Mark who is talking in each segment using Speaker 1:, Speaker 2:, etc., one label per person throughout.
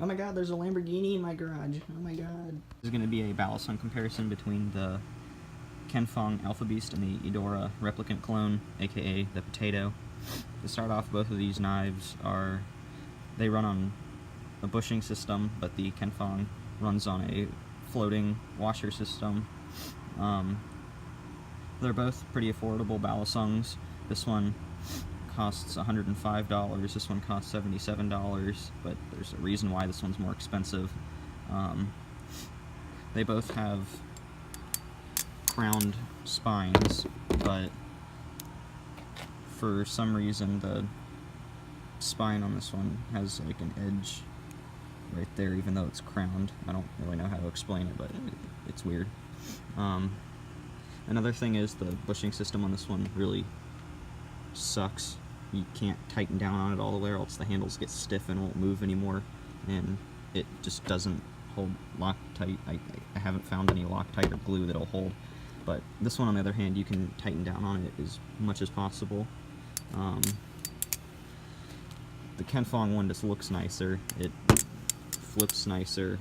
Speaker 1: Oh my god, there's a Lamborghini in my garage. Oh my god. This is going to be a balisong comparison between the Kenfong Alpha Beast and the Eudora replicant clone, aka the Potato. To start off, both of these knives they run on a bushing system, but the Kenfong runs on a floating washer system. They're both pretty affordable balisongs. This one costs $105, this one costs $77, but there's a reason why this one's more expensive. They both have crowned spines, but for some reason the spine on this one has like an edge right there, even though it's crowned. I don't really know how to explain it, but it's weird. Another thing is the bushing system on this one really sucks. You can't tighten down on it all the way, or else the handles get stiff and won't move anymore, and it just doesn't hold Loctite. I haven't found any Loctite or glue that'll hold, but this one on the other hand, you can tighten down on it as much as possible. The Kenfong one just looks nicer, it flips nicer,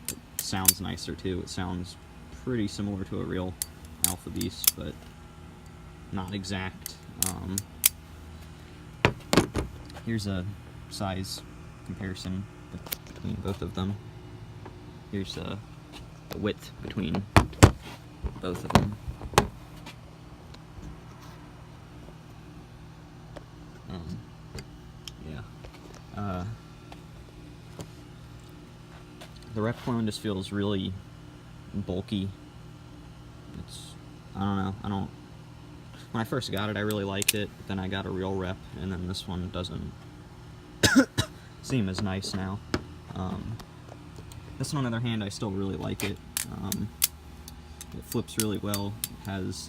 Speaker 1: it sounds nicer too. It sounds pretty similar to a real Alpha Beast, but not exact. Here's a size comparison between both of them. Here's the width between both of them. The rep clone just feels really bulky. I don't know, when I first got it I really liked it, but then I got a real rep, and then this one doesn't seem as nice now. This one on the other hand, I still really like it. It flips really well, it has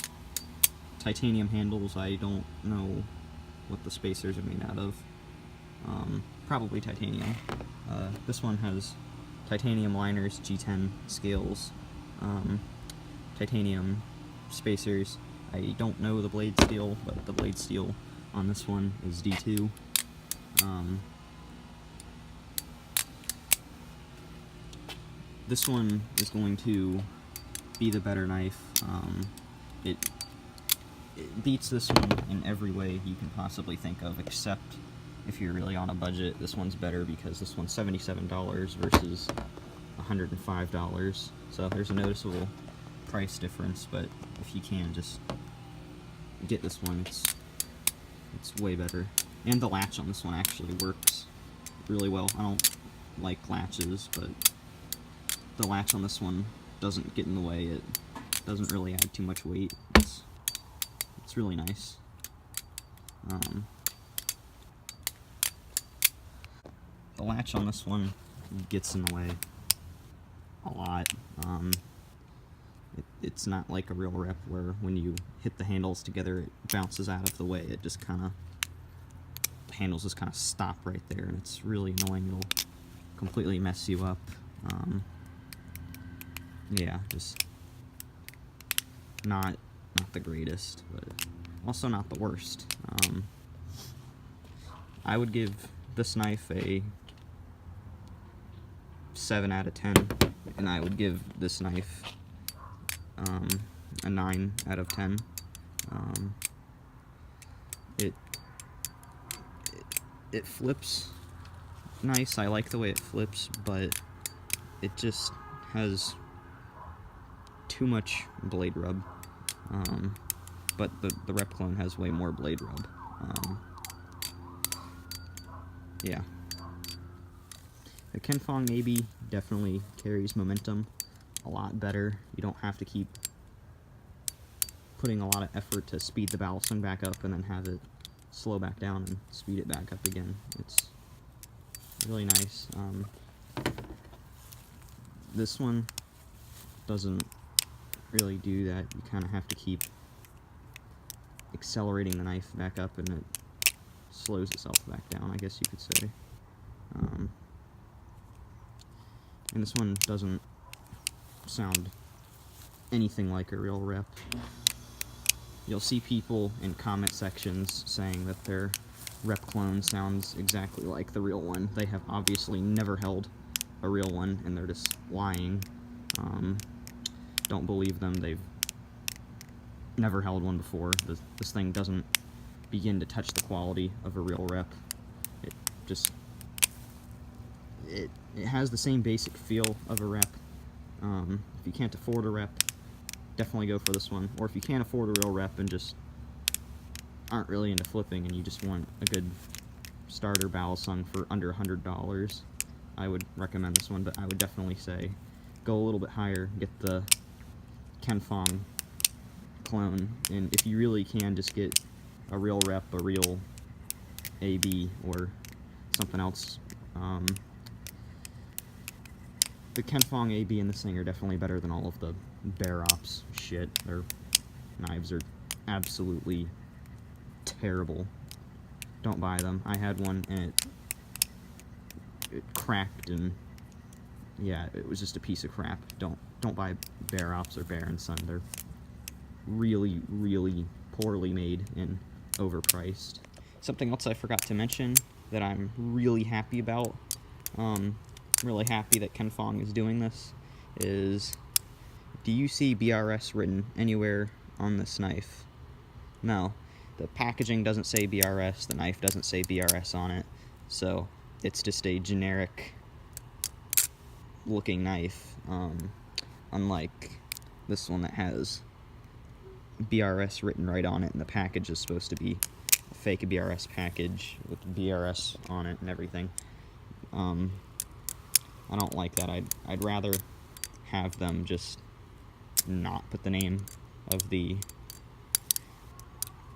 Speaker 1: titanium handles. I don't know what the spacers are made out of. Probably titanium. This one has titanium liners, G10 scales, titanium spacers. I don't know the blade steel, but the blade steel on this one is D2. This one is going to be the better knife. It beats this one in every way you can possibly think of, except if you're really on a budget. This one's better because this one's $77 versus $105. So there's a noticeable price difference, but if you can, just get this one. It's way better. And the latch on this one actually works really well. I don't like latches, but the latch on this one doesn't get in the way. It doesn't really add too much weight. It's really nice. The latch on this one gets in the way a lot. It's not like a real rep where when you hit the handles together it bounces out of the way. It just kind of, the handles just kind of stop right there, and it's really annoying. It'll completely mess you up. Yeah, just not the greatest, but also not the worst. I would give this knife a 7 out of 10, and I would give this knife a 9 out of 10. It flips nice. I like the way it flips, but it just has too much blade rub. But the rep clone has way more blade rub. Yeah. The Kenfong maybe definitely carries momentum a lot better. You don't have to keep putting a lot of effort to speed the balisong back up and then have it slow back down and speed it back up again. It's really nice. This one doesn't really do that. You kind of have to keep accelerating the knife back up, and it slows itself back down, I guess you could say. And this one doesn't sound anything like a real rep. You'll see people in comment sections saying that they're rep clone sounds exactly like the real one. They have obviously never held a real one, and they're just lying. Don't believe them. They've never held one before. This thing doesn't begin to touch the quality of a real rep. It just... It has the same basic feel of a rep. If you can't afford a rep, definitely go for this one. Or if you can't afford a real rep and just aren't really into flipping and you just want a good starter balisong for under $100, I would recommend this one, but I would definitely say go a little bit higher, get the Kenfong clone, and if you really can, just get a real rep, a real AB, or something else. The Kenfong AB and this thing are definitely better than all of the Bear Ops shit. Their knives are absolutely terrible. Don't buy them. I had one and it cracked, and yeah, it was just a piece of crap. Don't buy Bear Ops or Bear & Son. They're really, really poorly made and overpriced. Something else I forgot to mention that I'm really happy about, really happy that Kenfong is doing this, is, do you see BRS written anywhere on this knife? No. The packaging doesn't say BRS, the knife doesn't say BRS on it, so it's just a generic looking knife, unlike this one that has BRS written right on it, and the package is supposed to be a fake BRS package with BRS on it and everything. I don't like that. I'd rather have them just not put the name of the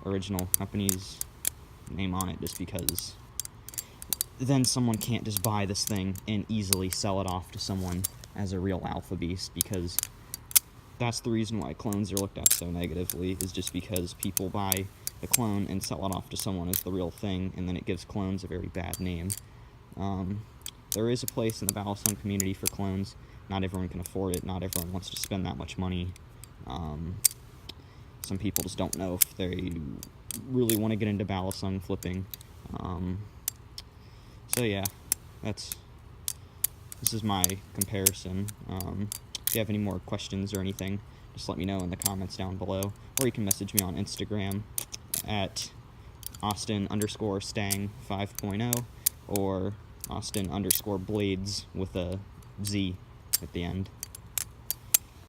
Speaker 1: original company's name on it, just because then someone can't just buy this thing and easily sell it off to someone as a real alpha beast, because that's the reason why clones are looked at so negatively, is just because people buy the clone and sell it off to someone as the real thing, and then it gives clones a very bad name. There is a place in the balisong community for clones. Not everyone can afford it, not everyone wants to spend that much money. Some people just don't know if they really want to get into balisong flipping. So yeah, this is my comparison. If you have any more questions or anything, just let me know in the comments down below, or you can message me on Instagram at Austin_Stang 5.0 or Austin_Blades with a Z at the end.